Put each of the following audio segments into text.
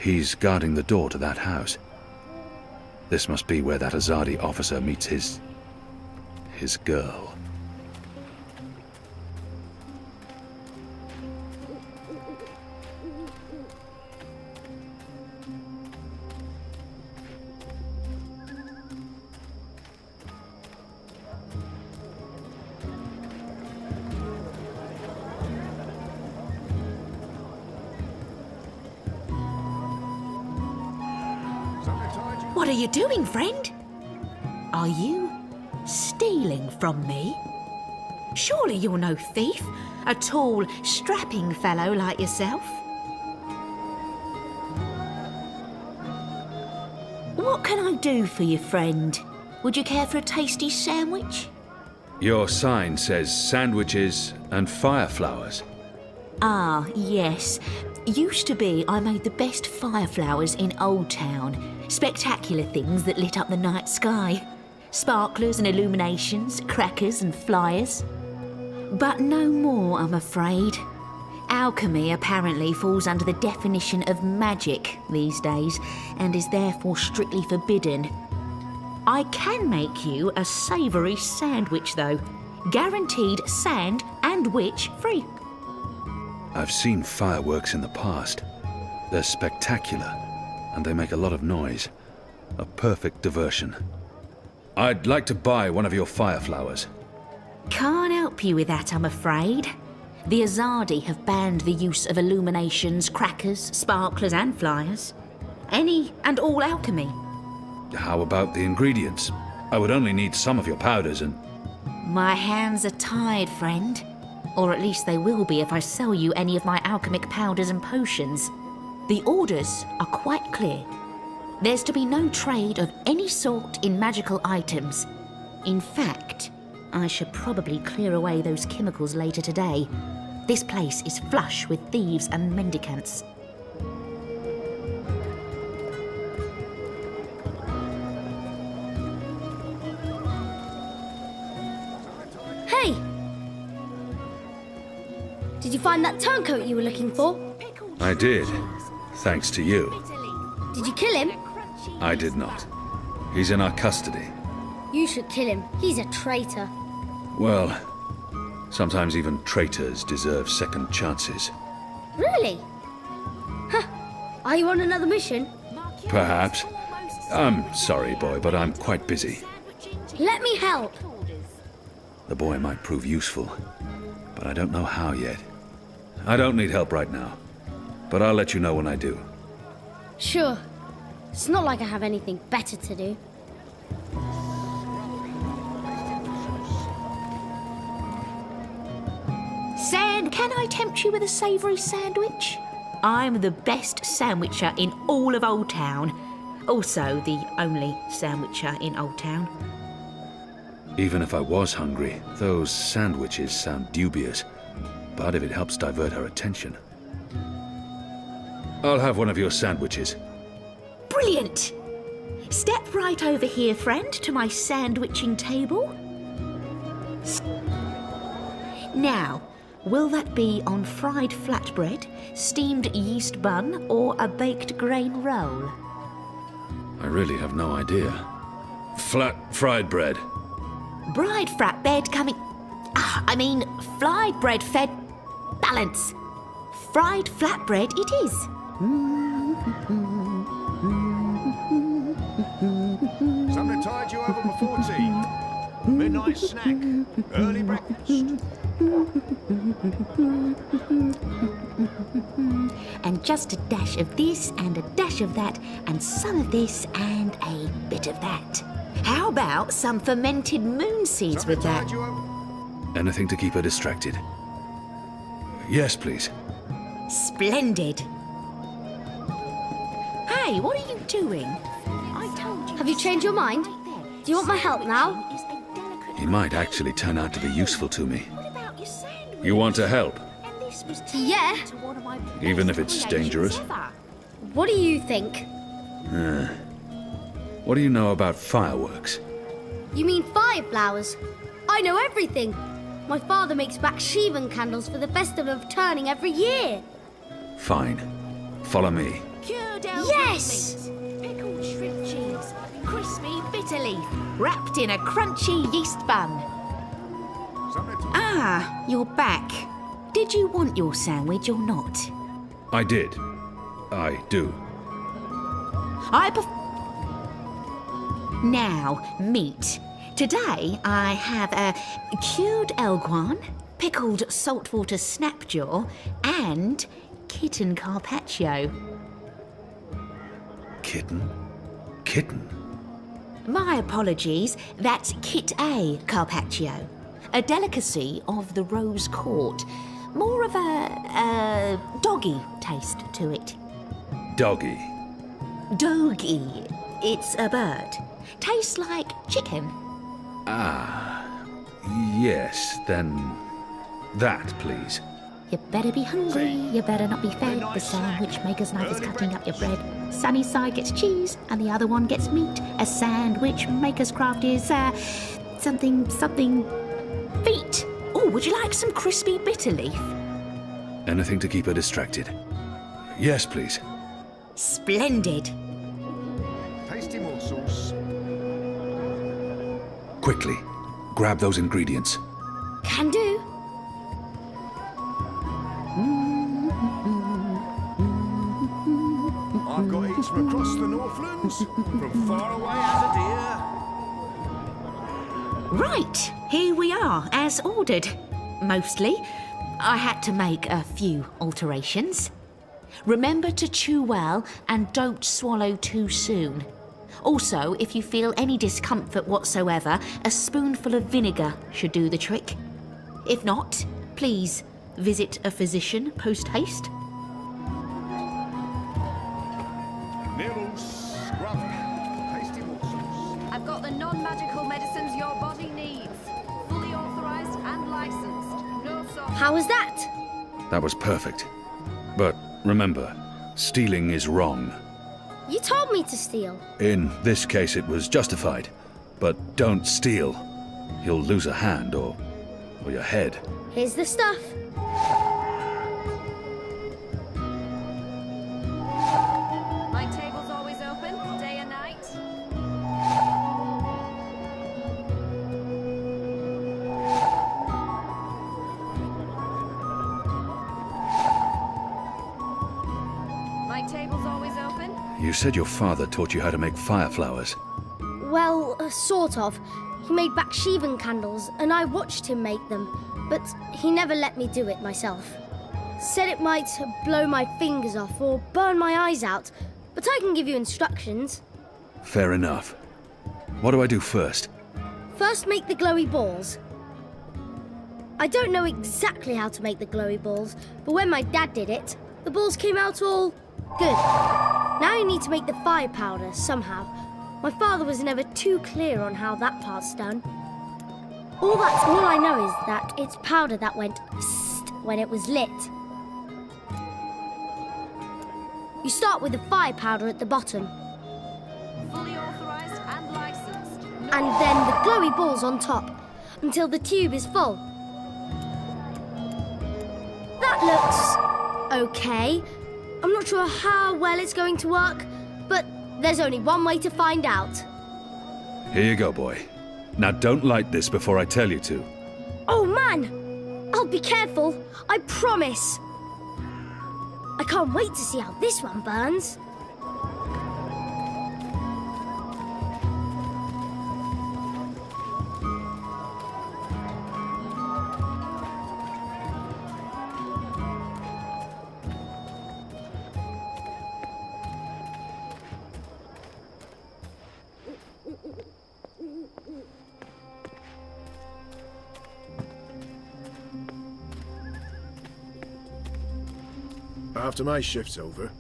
He's guarding the door to that house. This must be where that Azadi officer meets his girl. What are you doing, friend? Are you stealing from me? Surely you're no thief, a tall, strapping fellow like yourself. What can I do for you, friend? Would you care for a tasty sandwich? Your sign says sandwiches and fire flowers. Ah, yes. Used to be I made the best fire flowers in Old Town. Spectacular things that lit up the night sky. Sparklers and illuminations, crackers and flyers. But no more, I'm afraid. Alchemy apparently falls under the definition of magic these days and is therefore strictly forbidden. I can make you a savoury sandwich though. Guaranteed sand and witch free. I've seen fireworks in the past. They're spectacular, and they make a lot of noise. A perfect diversion. I'd like to buy one of your fire flowers. Can't help you with that, I'm afraid. The Azadi have banned the use of illuminations, crackers, sparklers and flyers. Any and all alchemy. How about the ingredients? I would only need some of your powders and... My hands are tied, friend. Or at least they will be if I sell you any of my alchemic powders and potions. The orders are quite clear. There's to be no trade of any sort in magical items. In fact, I should probably clear away those chemicals later today. This place is flush with thieves and mendicants. Hey! Did you find that turncoat you were looking for? I did, thanks to you. Did you kill him? I did not. He's in our custody. You should kill him. He's a traitor. Well, sometimes even traitors deserve second chances. Really? Huh. Are you on another mission? Perhaps. I'm sorry, boy, but I'm quite busy. Let me help. The boy might prove useful, but I don't know how yet. I don't need help right now, but I'll let you know when I do. Sure. It's not like I have anything better to do. Sand, can I tempt you with a savoury sandwich? I'm the best sandwicher in all of Old Town. Also the only sandwicher in Old Town. Even if I was hungry, those sandwiches sound dubious. But if it helps divert her attention... I'll have one of your sandwiches. Brilliant! Step right over here, friend, to my sandwiching table. Now, will that be on fried flatbread, steamed yeast bun, or a baked grain roll? I really have no idea. Flat fried bread. Fried flatbread coming... fried bread fed... Balance. Fried flatbread it is. Somebody tied you over before tea. Midnight snack. Early breakfast. And just a dash of this and a dash of that and some of this and a bit of that. How about some fermented moon seeds with that? Anything to keep her distracted. Yes, please. Splendid. Hey, what are you doing? I told you. Have you changed your mind? Do you want my help now? He might actually turn out to be useful to me. You want to help? Yeah. Even if it's dangerous? What do you think? What do you know about fireworks? You mean fire flowers? I know everything. My father makes Bakshivan candles for the Festival of Turning every year. Fine. Follow me. Philadelphia Yes! meat, pickled shrimp cheese, crispy bitter leaf, wrapped in a crunchy yeast bun. Something to Ah, you're back. Did you want your sandwich or not? I did. I do. Now, meat. Today I have a cured elguan, pickled saltwater snapjaw, and kitten carpaccio. Kitten? Kitten? My apologies, that's Kit A carpaccio, a delicacy of the Rose Court. More of a doggy taste to it. Doggy. Doggy. It's a bird. Tastes like chicken. Yes, then that, please. You better be hungry, you better not be fed. The sandwich maker's knife is cutting up your bread. Sunny side gets cheese, and the other one gets meat. A sandwich maker's craft is, something feet. Oh, would you like some crispy bitter leaf? Anything to keep her distracted. Yes, please. Splendid. tasty morsels. Quickly, grab those ingredients. Can do. I've got eats from across the Northlands, from far away as a deer. Right, here we are, as ordered. Mostly. I had to make a few alterations. Remember to chew well and don't swallow too soon. Also, if you feel any discomfort whatsoever, a spoonful of vinegar should do the trick. If not, please visit a physician post-haste. Nibbles, scrub, tasty morsels. I've got the non-magical medicines your body needs. Fully authorized and licensed. No soft... How was that? That was perfect. But remember, stealing is wrong. You told me to steal. In this case, it was justified. But don't steal. You'll lose a hand or your head. Here's the stuff. My table's always open, day and night. My table's always open. You said your father taught you how to make fire flowers. Well, sort of. He made Bakshivan candles, and I watched him make them, but he never let me do it myself. Said it might blow my fingers off or burn my eyes out, but I can give you instructions. Fair enough. What do I do first? First, make the glowy balls. I don't know exactly how to make the glowy balls, but when my dad did it, the balls came out all good. Now you need to make the fire powder somehow. My father was never too clear on how that part's done. All I know is that it's powder that went psst when it was lit. You start with the fire powder at the bottom, Fully authorized and licensed. No and then the glowy balls on top, until the tube is full. That looks okay. I'm not sure how well it's going to work, but there's only one way to find out. Here you go, boy. Now don't light this before I tell you to. Oh man! I'll be careful, I promise. I can't wait to see how this one burns. After my shift's over,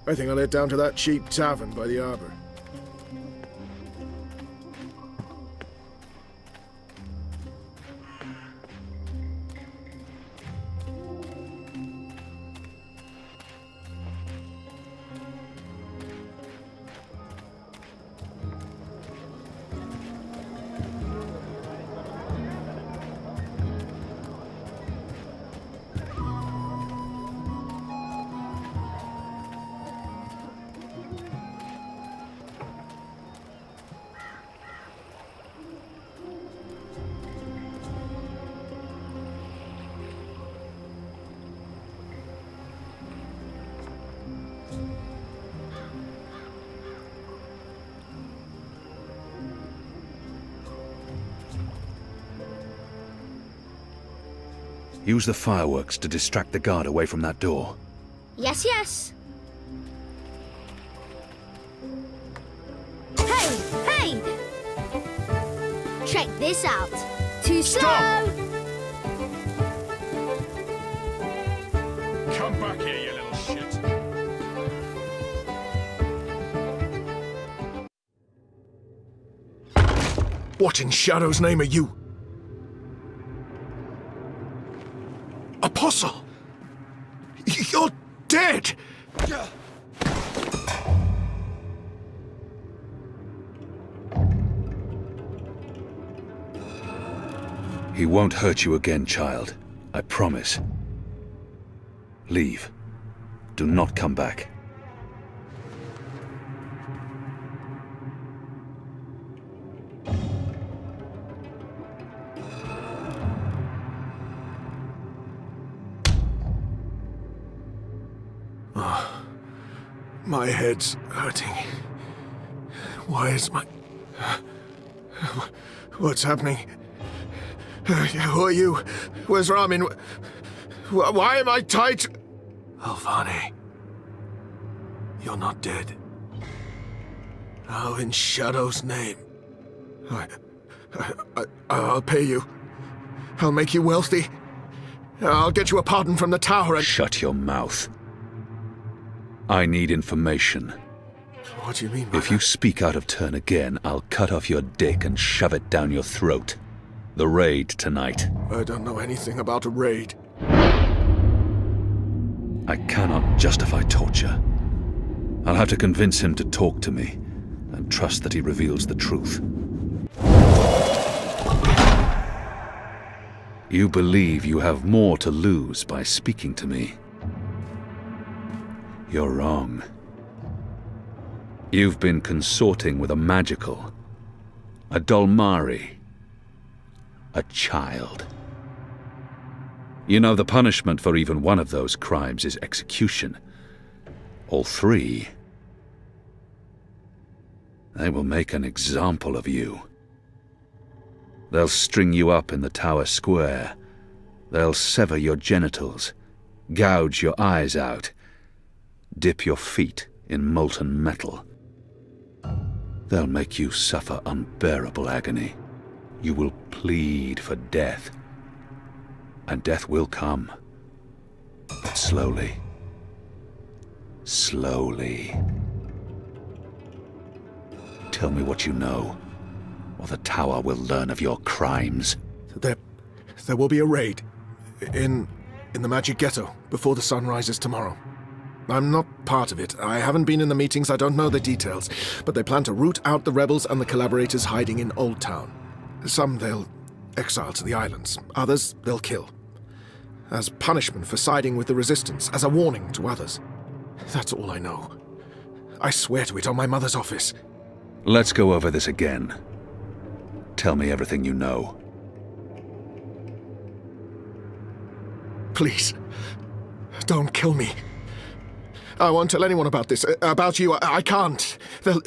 I think I'll head down to that cheap tavern by the harbour. Use the fireworks to distract the guard away from that door. Yes, yes. Hey, hey! Check this out. Too Stop! slow! Come back here, you little shit. What in Shadow's name are you? Apostle! You're dead! He won't hurt you again, child. I promise. Leave. Do not come back. My head's hurting. Why is my... What's happening? Who are you? Where's Ramin? Why am I tied to... Alvani. You're not dead. How in Shadow's name? I'll pay you. I'll make you wealthy. I'll get you a pardon from the tower and... Shut your mouth. I need information. What do you mean by If you speak out of turn again, I'll cut off your dick and shove it down your throat. The raid tonight. I don't know anything about a raid. I cannot justify torture. I'll have to convince him to talk to me, and trust that he reveals the truth. You believe you have more to lose by speaking to me. You're wrong. You've been consorting with a magical, a Dolmari, a child. You know the punishment for even one of those crimes is execution. All three. They will make an example of you. They'll string you up in the tower square. They'll sever your genitals, gouge your eyes out, dip your feet in molten metal. They'll make you suffer unbearable agony. You will plead for death. And death will come. But slowly. Slowly. Tell me what you know, or the tower will learn of your crimes. There will be a raid. In the Magic Ghetto, before the sun rises tomorrow. I'm not part of it. I haven't been in the meetings, I don't know the details. But they plan to root out the rebels and the collaborators hiding in Old Town. Some they'll exile to the islands. Others they'll kill. As punishment for siding with the Resistance, as a warning to others. That's all I know. I swear to it on my mother's office. Let's go over this again. Tell me everything you know. Please, don't kill me. I won't tell anyone about this. About you, I can't. They'll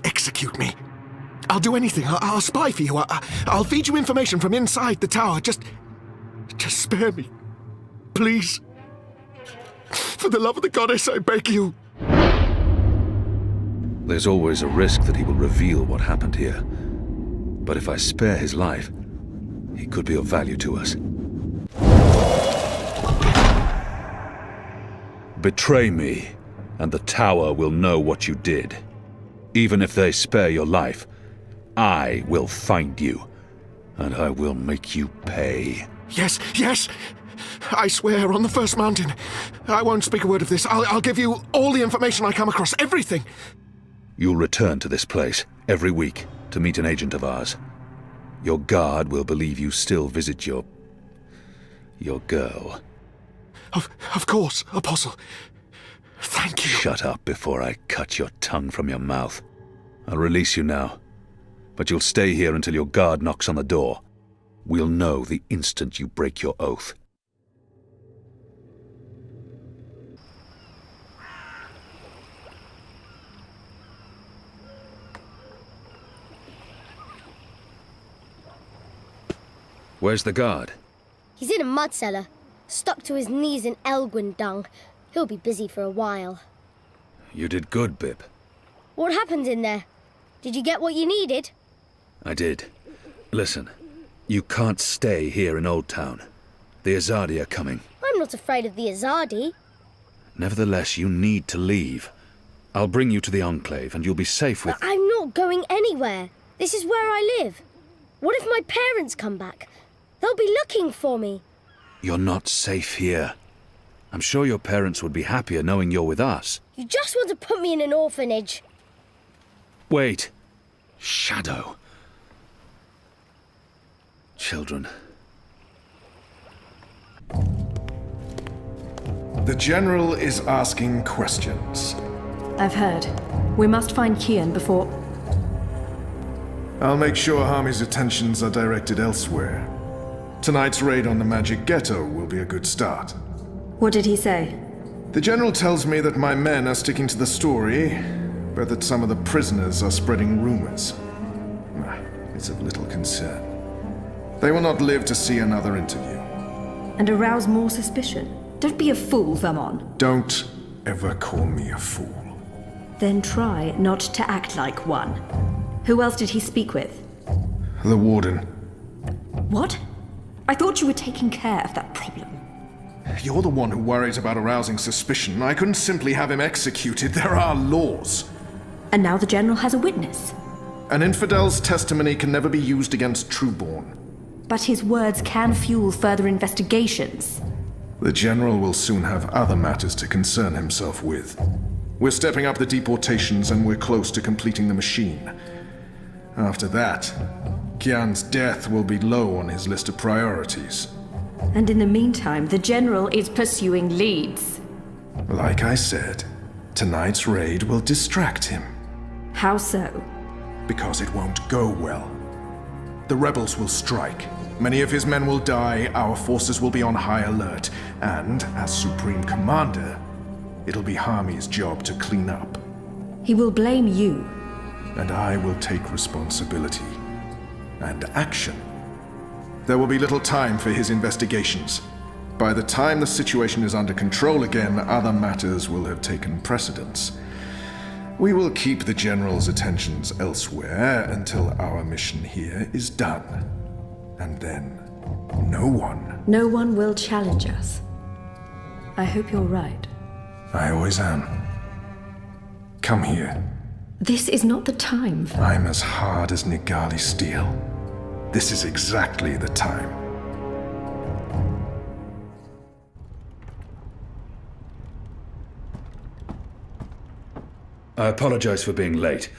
execute me. I'll do anything. I'll spy for you. I'll feed you information from inside the tower. Just spare me. Please. For the love of the goddess, I beg you. There's always a risk that he will reveal what happened here. But if I spare his life, he could be of value to us. Betray me, and the tower will know what you did. Even if they spare your life, I will find you, and I will make you pay. Yes, yes. I swear on the first mountain. I won't speak a word of this. I'll give you all the information I come across, everything. You'll return to this place every week to meet an agent of ours. Your guard will believe you still visit your girl. Of course, Apostle. Thank you. Shut up before I cut your tongue from your mouth. I'll release you now, but you'll stay here until your guard knocks on the door. We'll know the instant you break your oath. Where's the guard? He's in a mud cellar, stuck to his knees in Elgwyn dung. He'll be busy for a while. You did good, Bib. What happened in there? Did you get what you needed? I did. Listen, you can't stay here in Old Town. The Azadi are coming. I'm not afraid of the Azadi. Nevertheless, you need to leave. I'll bring you to the Enclave, and you'll be safe with... But I'm not going anywhere. This is where I live. What if my parents come back? They'll be looking for me. You're not safe here. I'm sure your parents would be happier knowing you're with us. You just want to put me in an orphanage. Wait. Shadow. Children. The General is asking questions. I've heard. We must find Kian before... I'll make sure Harmy's attentions are directed elsewhere. Tonight's raid on the Magic Ghetto will be a good start. What did he say? The General tells me that my men are sticking to the story, but that some of the prisoners are spreading rumors. It's of little concern. They will not live to see another interview. And arouse more suspicion? Don't be a fool, Vermon. Don't ever call me a fool. Then try not to act like one. Who else did he speak with? The Warden. What? I thought you were taking care of that problem. You're the one who worries about arousing suspicion. I couldn't simply have him executed. There are laws. And now the General has a witness. An infidel's testimony can never be used against Trueborn. But his words can fuel further investigations. The General will soon have other matters to concern himself with. We're stepping up the deportations and we're close to completing the machine. After that, Kian's death will be low on his list of priorities. And in the meantime, the General is pursuing leads. Like I said, tonight's raid will distract him. How so? Because it won't go well. The rebels will strike. Many of his men will die, our forces will be on high alert, and, as Supreme Commander, it'll be Harmy's job to clean up. He will blame you. And I will take responsibility. And action. There will be little time for his investigations. By the time the situation is under control again, other matters will have taken precedence. We will keep the General's attentions elsewhere until our mission here is done. And then, no one will challenge us. I hope you're right. I always am. Come here. This is not the time for... I'm as hard as Nigali steel. This is exactly the time. I apologize for being late,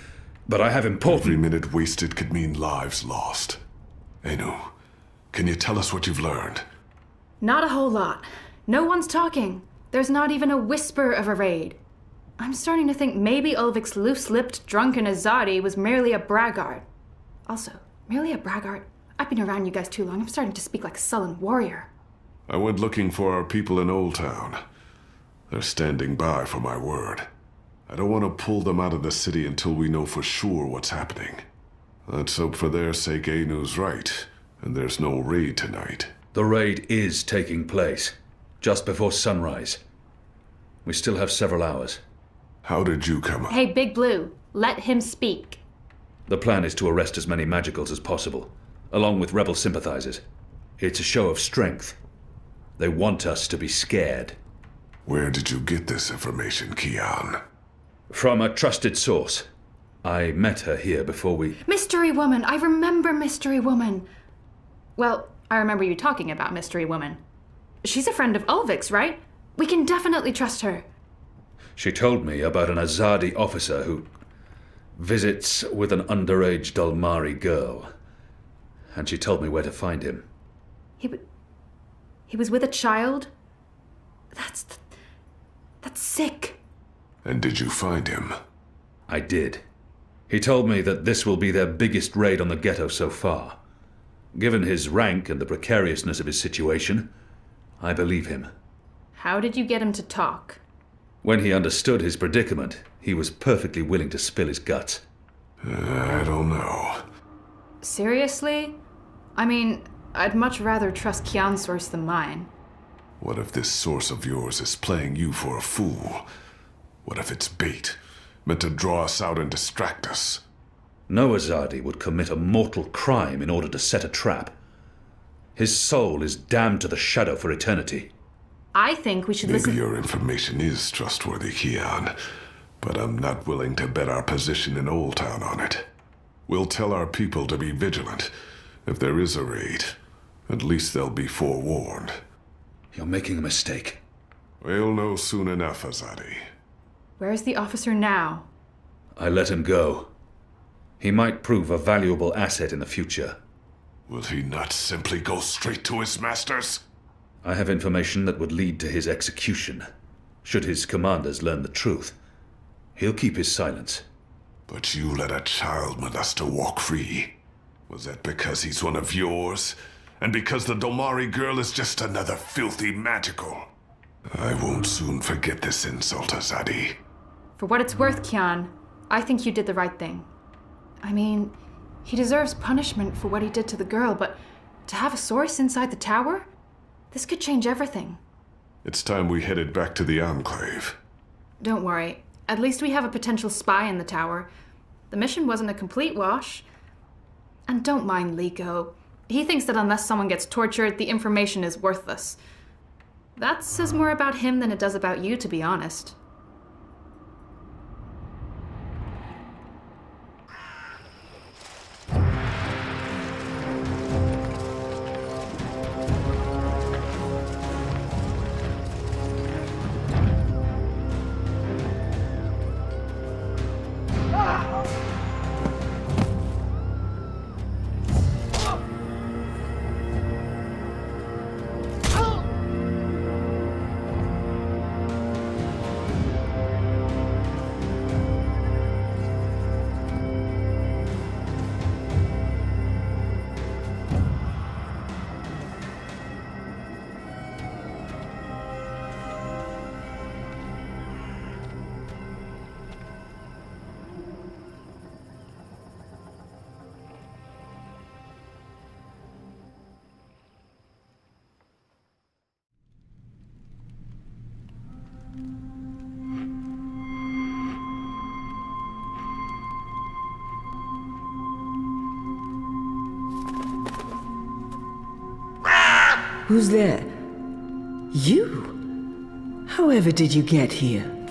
but I have important... Every minute wasted could mean lives lost. Anu, can you tell us what you've learned? Not a whole lot. No one's talking. There's not even a whisper of a raid. I'm starting to think maybe Ulvik's loose-lipped, drunken Azadi was merely a braggart. Also, merely a braggart? I've been around you guys too long. I'm starting to speak like a sullen warrior. I went looking for our people in Old Town. They're standing by for my word. I don't want to pull them out of the city until we know for sure what's happening. Let's hope for their sake Anu's right, and there's no raid tonight. The raid is taking place, just before sunrise. We still have several hours. How did you come up? Hey, Big Blue, let him speak. The plan is to arrest as many magicals as possible, along with rebel sympathizers. It's a show of strength. They want us to be scared. Where did you get this information, Kian? From a trusted source. I met her here before we... Mystery Woman! I remember Mystery Woman! Well, I remember you talking about Mystery Woman. She's a friend of Ulvik's, right? We can definitely trust her. She told me about an Azadi officer who visits with an underage Dalmari girl. And she told me where to find him. He was with a child? That's sick. And did you find him? I did. He told me that this will be their biggest raid on the ghetto so far. Given his rank and the precariousness of his situation, I believe him. How did you get him to talk? When he understood his predicament, he was perfectly willing to spill his guts. I don't know. Seriously? I mean, I'd much rather trust Kian's source than mine. What if this source of yours is playing you for a fool? What if it's bait, meant to draw us out and distract us? No Azadi would commit a mortal crime in order to set a trap. His soul is damned to the shadow for eternity. I think we should Maybe listen. your information is trustworthy, Kian, but I'm not willing to bet our position in Old Town on it. We'll tell our people to be vigilant. If there is a raid, at least they'll be forewarned. You're making a mistake. We'll know soon enough, Azadi. Where's the officer now? I let him go. He might prove a valuable asset in the future. Will he not simply go straight to his masters? I have information that would lead to his execution. Should his commanders learn the truth, he'll keep his silence. But you let a child molester walk free. Was that because he's one of yours? And because the Domari girl is just another filthy magical? I won't soon forget this insult, Azadi. For what it's worth, Kian, I think you did the right thing. I mean, he deserves punishment for what he did to the girl, but to have a source inside the tower? This could change everything. It's time we headed back to the Enclave. Don't worry. At least we have a potential spy in the tower. The mission wasn't a complete wash. And don't mind Liko. He thinks that unless someone gets tortured, the information is worthless. That says more about him than it does about you, to be honest. Who's there? You? However did you get here?